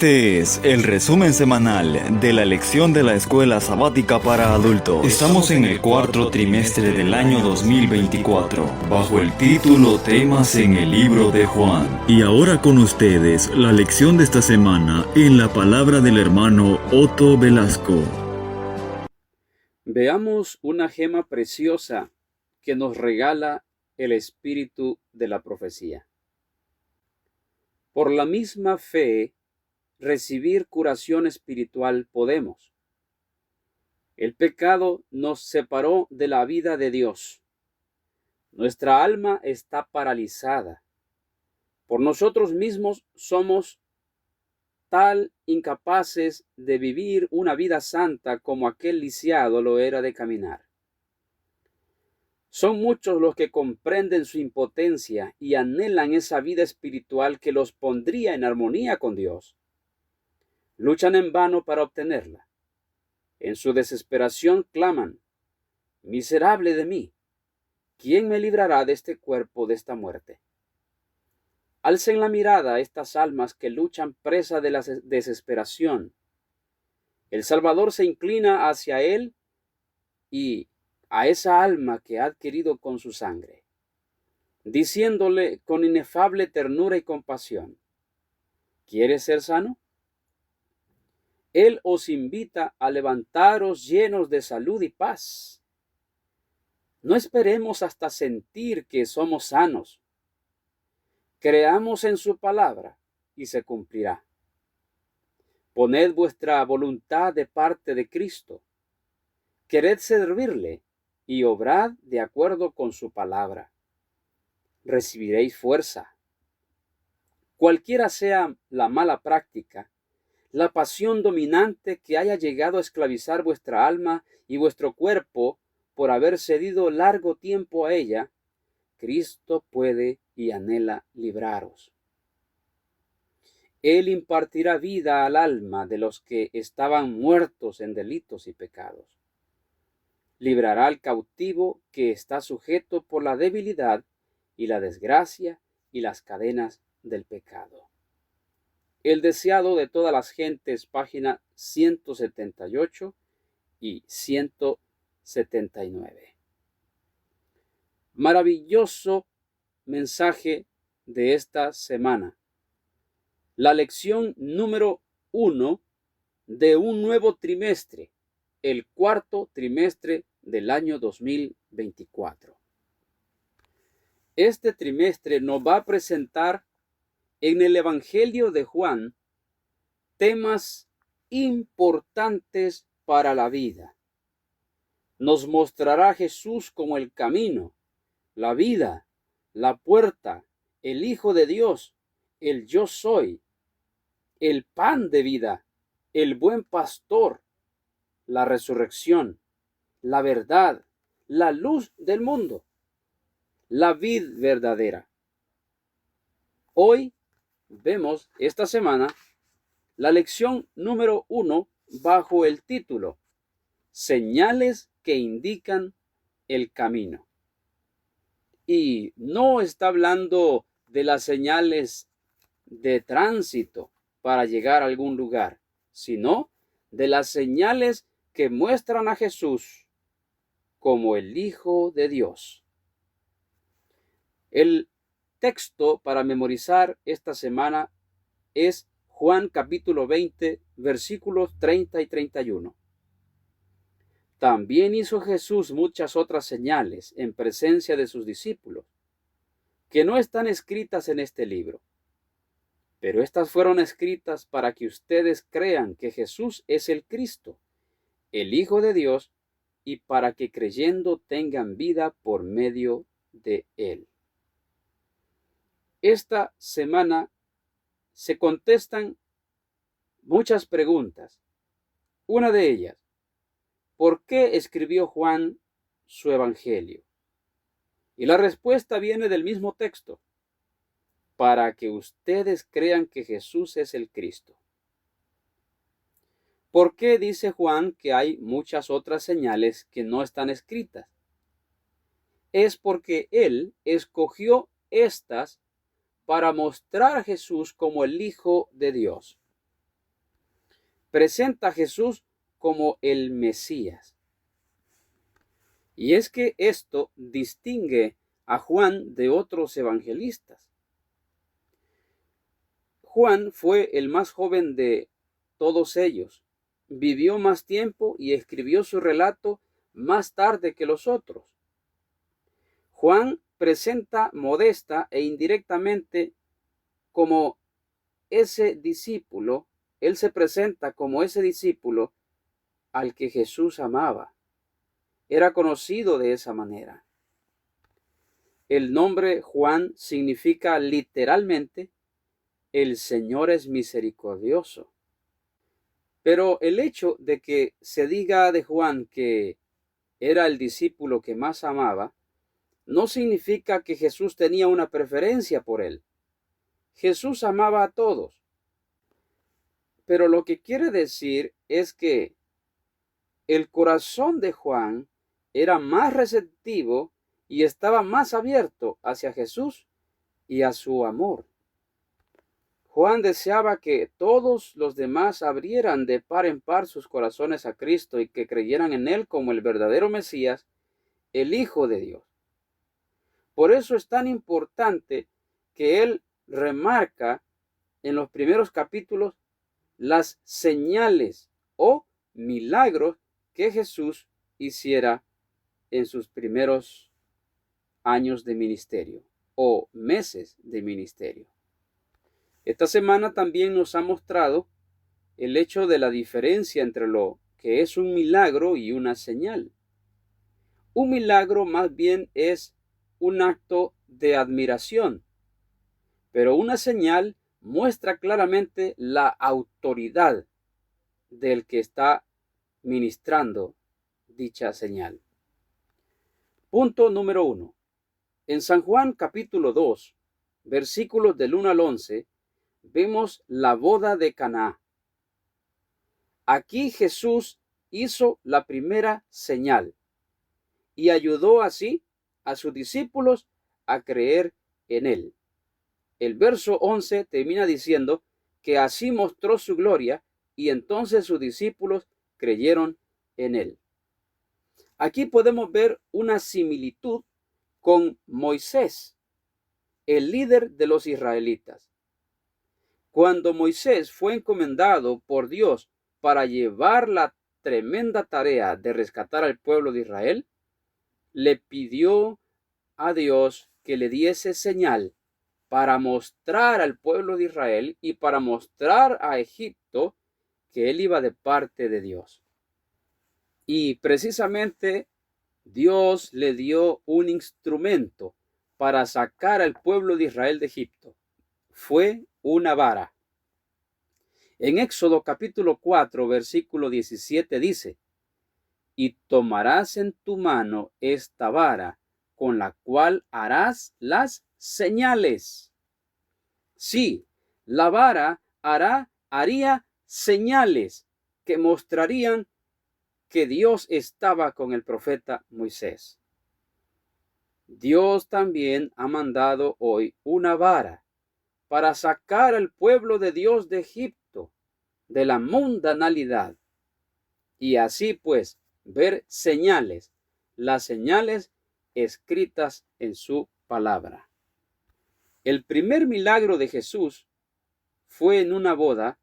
Este es el resumen semanal de la lección de la escuela sabática para adultos. Estamos en el cuarto trimestre del año 2024, bajo el título Temas en el libro de Juan. Y ahora con ustedes, la lección de esta semana en la palabra del hermano Otto Velasco. Veamos una gema preciosa que nos regala el espíritu de la profecía. Por la misma fe, recibir curación espiritual podemos. El pecado nos separó de la vida de Dios. Nuestra alma está paralizada. Por nosotros mismos somos tan incapaces de vivir una vida santa como aquel lisiado lo era de caminar. Son muchos los que comprenden su impotencia y anhelan esa vida espiritual que los pondría en armonía con Dios. Luchan en vano para obtenerla. En su desesperación claman: «Miserable de mí, ¿quién me librará de este cuerpo, de esta muerte?». Alcen la mirada a estas almas que luchan presa de la desesperación. El Salvador se inclina hacia él y a esa alma que ha adquirido con su sangre, diciéndole con inefable ternura y compasión: ¿quieres ser sano? Él os invita a levantaros llenos de salud y paz. No esperemos hasta sentir que somos sanos. Creamos en su palabra y se cumplirá. Poned vuestra voluntad de parte de Cristo. Quered servirle y obrad de acuerdo con su palabra. Recibiréis fuerza. Cualquiera sea la mala práctica, la pasión dominante que haya llegado a esclavizar vuestra alma y vuestro cuerpo por haber cedido largo tiempo a ella, Cristo puede y anhela libraros. Él impartirá vida al alma de los que estaban muertos en delitos y pecados. Librará al cautivo que está sujeto por la debilidad y la desgracia y las cadenas del pecado. El deseado de todas las gentes, página 178 y 179. Maravilloso mensaje de esta semana. La lección número 1 de un nuevo trimestre, el cuarto trimestre del año 2024. Este trimestre nos va a presentar en el Evangelio de Juan temas importantes para la vida. Nos mostrará a Jesús como el camino, la vida, la puerta, el Hijo de Dios, el yo soy, el pan de vida, el buen pastor, la resurrección, la verdad, la luz del mundo, la vid verdadera. Hoy vemos esta semana la lección número 1 bajo el título Señales que indican el camino. Y no está hablando de las señales de tránsito para llegar a algún lugar, sino de las señales que muestran a Jesús como el Hijo de Dios. El texto para memorizar esta semana es Juan capítulo 20, versículos 30 y 31. También hizo Jesús muchas otras señales en presencia de sus discípulos, que no están escritas en este libro. Pero estas fueron escritas para que ustedes crean que Jesús es el Cristo, el Hijo de Dios, y para que creyendo tengan vida por medio de él. Esta semana se contestan muchas preguntas. Una de ellas: ¿por qué escribió Juan su evangelio? Y la respuesta viene del mismo texto: para que ustedes crean que Jesús es el Cristo. ¿Por qué dice Juan que hay muchas otras señales que no están escritas? Es porque él escogió estas para mostrar a Jesús como el Hijo de Dios. presenta a Jesús como el Mesías. Y es que esto distingue a Juan de otros evangelistas. Juan fue el más joven de todos ellos. Vivió más tiempo y escribió su relato más tarde que los otros. Juan presenta modesta e indirectamente como ese discípulo. Él se presenta como ese discípulo al que Jesús amaba. Era conocido de esa manera. El nombre Juan significa literalmente el Señor es misericordioso. Pero el hecho de que se diga de Juan que era el discípulo que más amaba, no significa que Jesús tenía una preferencia por él. Jesús amaba a todos. Pero lo que quiere decir es que el corazón de Juan era más receptivo y estaba más abierto hacia Jesús y a su amor. Juan deseaba que todos los demás abrieran de par en par sus corazones a Cristo y que creyeran en Él como el verdadero Mesías, el Hijo de Dios. Por eso es tan importante que Él remarca en los primeros capítulos las señales o milagros que Jesús hiciera en sus primeros años de ministerio o meses de ministerio. Esta semana también nos ha mostrado el hecho de la diferencia entre lo que es un milagro y una señal. Un milagro más bien es un acto de admiración, pero una señal muestra claramente la autoridad del que está ministrando dicha señal. Punto número 1. En San Juan capítulo 2, versículos del 1 al 11, vemos la boda de Caná. Aquí Jesús hizo la primera señal y ayudó así a sus discípulos a creer en él. El verso 11 termina diciendo que así mostró su gloria y entonces sus discípulos creyeron en él. Aquí podemos ver una similitud con Moisés, el líder de los israelitas. Cuando Moisés fue encomendado por Dios para llevar la tremenda tarea de rescatar al pueblo de Israel, le pidió a Dios que le diese señal para mostrar al pueblo de Israel y para mostrar a Egipto que él iba de parte de Dios. Y precisamente Dios le dio un instrumento para sacar al pueblo de Israel de Egipto. Fue una vara. En Éxodo capítulo 4, versículo 17 dice: y tomarás en tu mano esta vara, con la cual harás las señales. Sí, la vara haría señales que mostrarían que Dios estaba con el profeta Moisés. Dios también ha mandado hoy una vara para sacar al pueblo de Dios de Egipto, de la mundanalidad, y así pues ver señales, las señales escritas en su palabra. El primer milagro de Jesús fue en una boda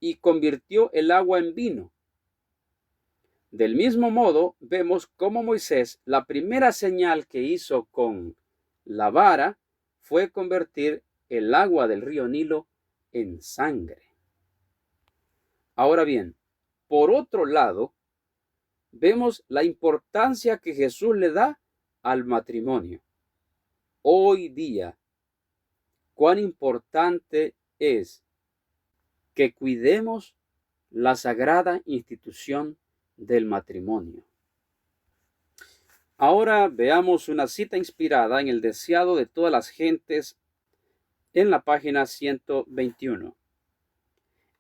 y convirtió el agua en vino. Del mismo modo, vemos cómo Moisés, la primera señal que hizo con la vara fue convertir el agua del río Nilo en sangre. Ahora bien, por otro lado, vemos la importancia que Jesús le da al matrimonio. Hoy día, cuán importante es que cuidemos la sagrada institución del matrimonio. Ahora veamos una cita inspirada en el deseado de todas las gentes en la página 121.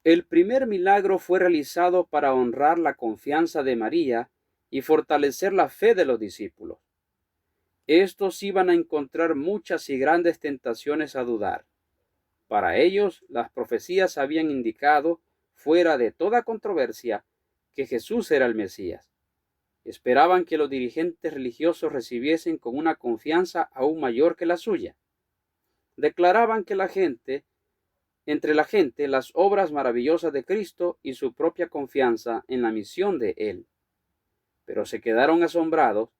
El primer milagro fue realizado para honrar la confianza de María y fortalecer la fe de los discípulos. Estos iban a encontrar muchas y grandes tentaciones a dudar. Para ellos, las profecías habían indicado fuera de toda controversia que Jesús era el Mesías. Esperaban que los dirigentes religiosos recibiesen con una confianza aún mayor que la suya. Declaraban que entre la gente las obras maravillosas de Cristo y su propia confianza en la misión de Él. Pero se quedaron asombrados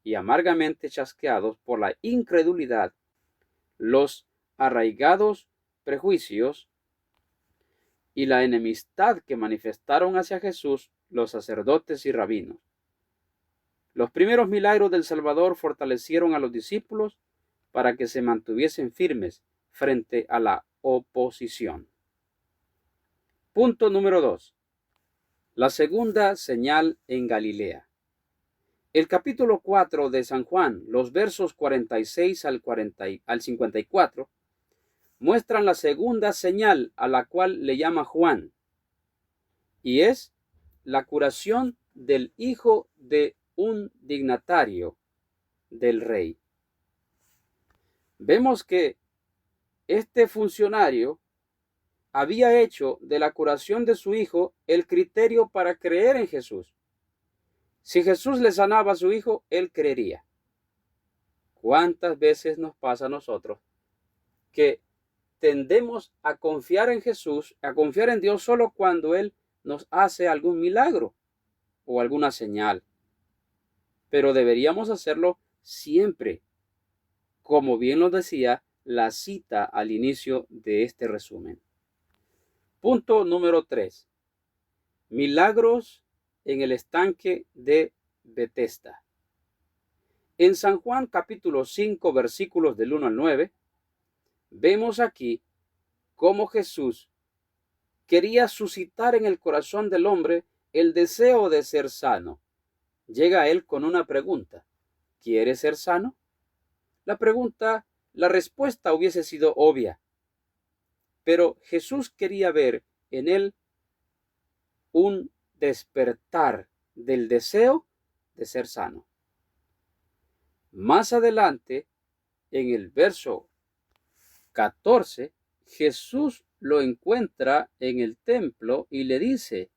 y amargamente chasqueados por la incredulidad, los arraigados prejuicios y la enemistad que manifestaron hacia Jesús los sacerdotes y rabinos. Los primeros milagros del Salvador fortalecieron a los discípulos para que se mantuviesen firmes frente a la oposición. Punto número 2. La segunda señal en Galilea. El capítulo 4 de San Juan, los versos 46 al 54, muestran la segunda señal a la cual le llama Juan, y es la curación del hijo de un dignatario del rey. Vemos que este funcionario había hecho de la curación de su hijo el criterio para creer en Jesús. Si Jesús le sanaba a su hijo, él creería. ¿Cuántas veces nos pasa a nosotros que tendemos a confiar en Jesús, a confiar en Dios solo cuando Él nos hace algún milagro o alguna señal? Pero deberíamos hacerlo siempre, como bien lo decía la cita al inicio de este resumen. Punto número 3. Milagros en el estanque de Betesda. En San Juan capítulo 5 versículos del 1 al 9, vemos aquí cómo Jesús quería suscitar en el corazón del hombre el deseo de ser sano. Llega a él con una pregunta: ¿quieres ser sano? La respuesta hubiese sido obvia, pero Jesús quería ver en él un despertar del deseo de ser sano. Más adelante, en el verso 14, Jesús lo encuentra en el templo y le dice: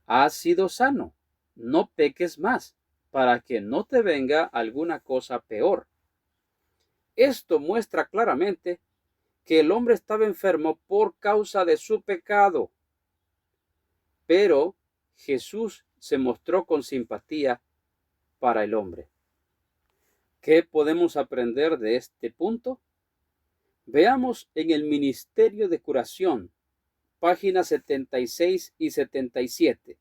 has sido sano, no peques más, para que no te venga alguna cosa peor. Esto muestra claramente que el hombre estaba enfermo por causa de su pecado. Pero Jesús se mostró con simpatía para el hombre. ¿Qué podemos aprender de este punto? Veamos en el Ministerio de Curación, páginas 76 y 77.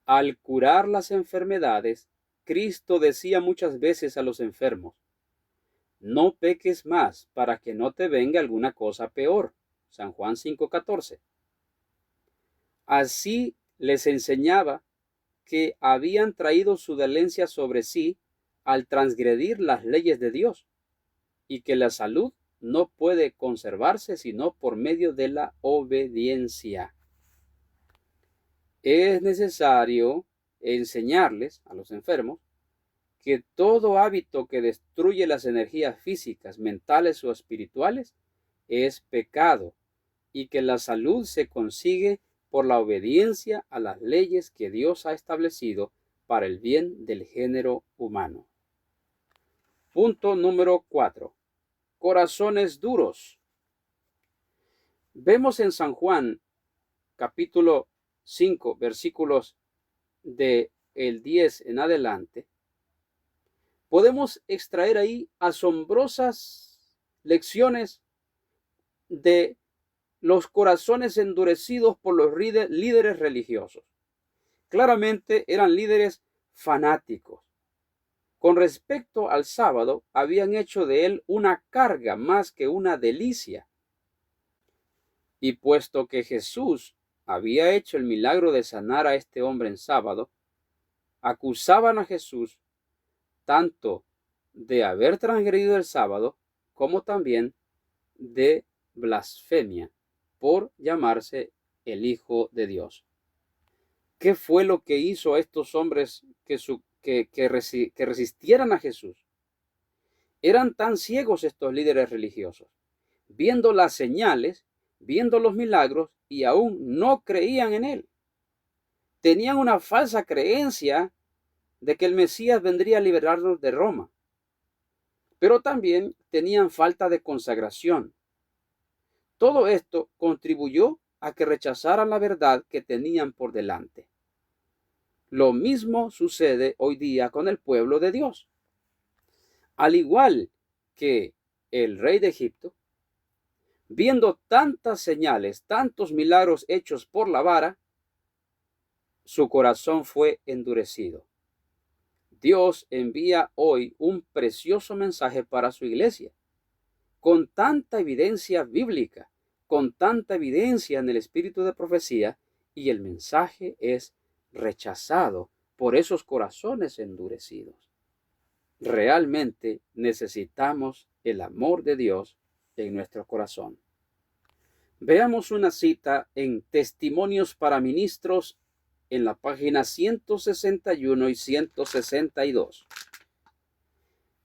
Al curar las enfermedades, Cristo decía muchas veces a los enfermos: no peques más para que no te venga alguna cosa peor. San Juan 5:14. Así les enseñaba que habían traído su dolencia sobre sí al transgredir las leyes de Dios, y que la salud no puede conservarse sino por medio de la obediencia. Es necesario enseñarles a los enfermos que todo hábito que destruye las energías físicas, mentales o espirituales es pecado, y que la salud se consigue por la obediencia a las leyes que Dios ha establecido para el bien del género humano. Punto número 4. Corazones duros. Vemos en San Juan capítulo 5 versículos de el 10 en adelante, podemos extraer ahí asombrosas lecciones de los corazones endurecidos por los líderes religiosos. Claramente eran líderes fanáticos. Con respecto al sábado, habían hecho de él una carga más que una delicia. Y puesto que Jesús había hecho el milagro de sanar a este hombre en sábado, acusaban a Jesús tanto de haber transgredido el sábado como también de blasfemia por llamarse el Hijo de Dios. ¿Qué fue lo que hizo a estos hombres que resistieran a Jesús? Eran tan ciegos estos líderes religiosos. Viendo las señales, viendo los milagros y aún no creían en él. Tenían una falsa creencia de que el Mesías vendría a liberarlos de Roma, pero también tenían falta de consagración. Todo esto contribuyó a que rechazaran la verdad que tenían por delante. Lo mismo sucede hoy día con el pueblo de Dios. Al igual que el rey de Egipto, viendo tantas señales, tantos milagros hechos por la vara, su corazón fue endurecido. Dios envía hoy un precioso mensaje para su iglesia, con tanta evidencia bíblica, con tanta evidencia en el espíritu de profecía, y el mensaje es rechazado por esos corazones endurecidos. Realmente necesitamos el amor de Dios en nuestro corazón. Veamos una cita en Testimonios para Ministros en la página 161 y 162.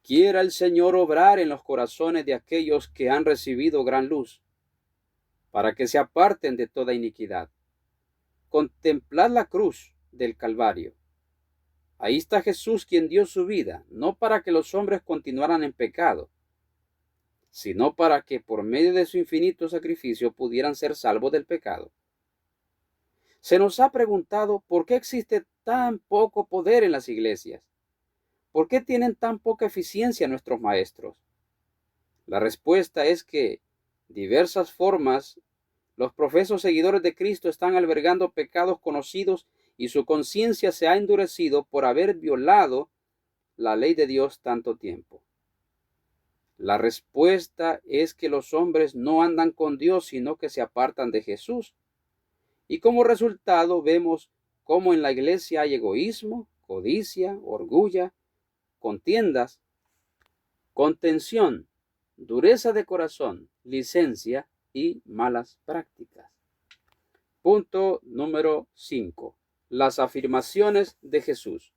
Quiera el Señor obrar en los corazones de aquellos que han recibido gran luz, para que se aparten de toda iniquidad. Contemplad la cruz del Calvario. Ahí está Jesús, quien dio su vida, no para que los hombres continuaran en pecado, sino para que por medio de su infinito sacrificio pudieran ser salvos del pecado. Se nos ha preguntado por qué existe tan poco poder en las iglesias. ¿Por qué tienen tan poca eficiencia nuestros maestros? La respuesta es que diversas formas los profesos seguidores de Cristo están albergando pecados conocidos y su conciencia se ha endurecido por haber violado la ley de Dios tanto tiempo. La respuesta es que los hombres no andan con Dios, sino que se apartan de Jesús. Y como resultado vemos cómo en la iglesia hay egoísmo, codicia, orgullo, contiendas, contención, dureza de corazón, licencia y malas prácticas. Punto número 5. Las afirmaciones de Jesús.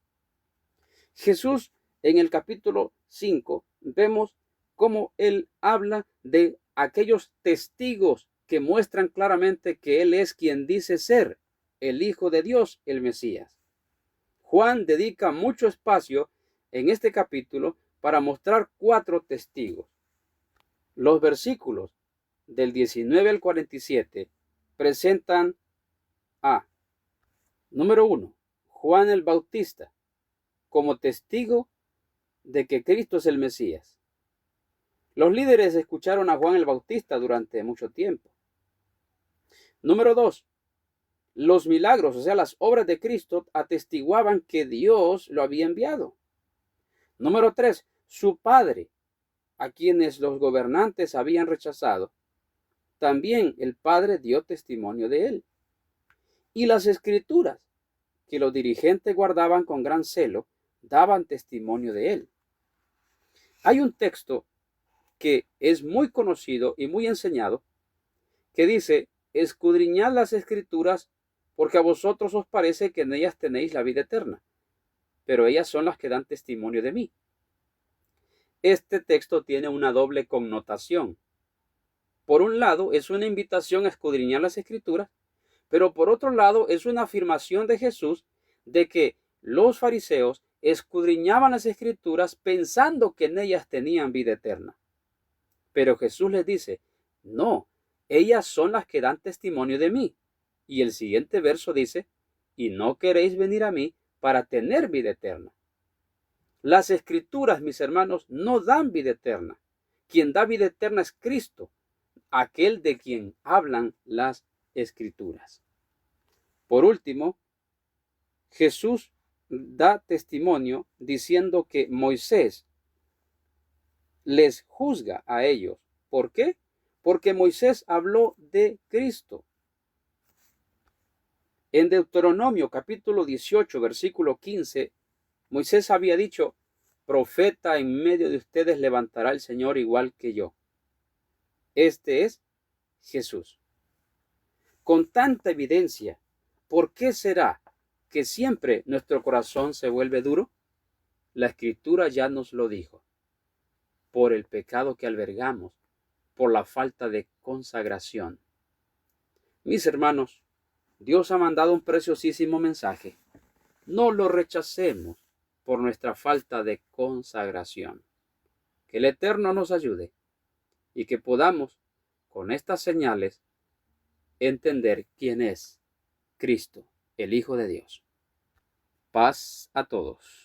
Jesús, en el capítulo 5, vemos cómo él habla de aquellos testigos que muestran claramente que él es quien dice ser el Hijo de Dios, el Mesías. Juan dedica mucho espacio en este capítulo para mostrar 4 testigos. Los versículos del 19 al 47 presentan a, número 1, Juan el Bautista, como testigo de que Cristo es el Mesías. Los líderes escucharon a Juan el Bautista durante mucho tiempo. Número 2, los milagros, o sea, las obras de Cristo atestiguaban que Dios lo había enviado. Número 3, su Padre, a quienes los gobernantes habían rechazado. También el Padre dio testimonio de él. Y las Escrituras, que los dirigentes guardaban con gran celo, daban testimonio de él. Hay un texto que es muy conocido y muy enseñado, que dice: escudriñad las Escrituras, porque a vosotros os parece que en ellas tenéis la vida eterna, pero ellas son las que dan testimonio de mí. Este texto tiene una doble connotación. Por un lado, es una invitación a escudriñar las Escrituras, pero por otro lado, es una afirmación de Jesús de que los fariseos escudriñaban las Escrituras pensando que en ellas tenían vida eterna. Pero Jesús les dice: no, ellas son las que dan testimonio de mí. Y el siguiente verso dice: y no queréis venir a mí para tener vida eterna. Las Escrituras, mis hermanos, no dan vida eterna. Quien da vida eterna es Cristo, aquel de quien hablan las Escrituras. Por último, Jesús da testimonio diciendo que Moisés les juzga a ellos. ¿Por qué? Porque Moisés habló de Cristo. En Deuteronomio capítulo 18, versículo 15, Moisés había dicho: profeta en medio de ustedes levantará el Señor igual que yo. Este es Jesús. Con tanta evidencia, ¿por qué será que siempre nuestro corazón se vuelve duro? La Escritura ya nos lo dijo: por el pecado que albergamos, por la falta de consagración. Mis hermanos, Dios ha mandado un preciosísimo mensaje. No lo rechacemos por nuestra falta de consagración. Que el Eterno nos ayude y que podamos, con estas señales, entender quién es Cristo, el Hijo de Dios. Paz a todos.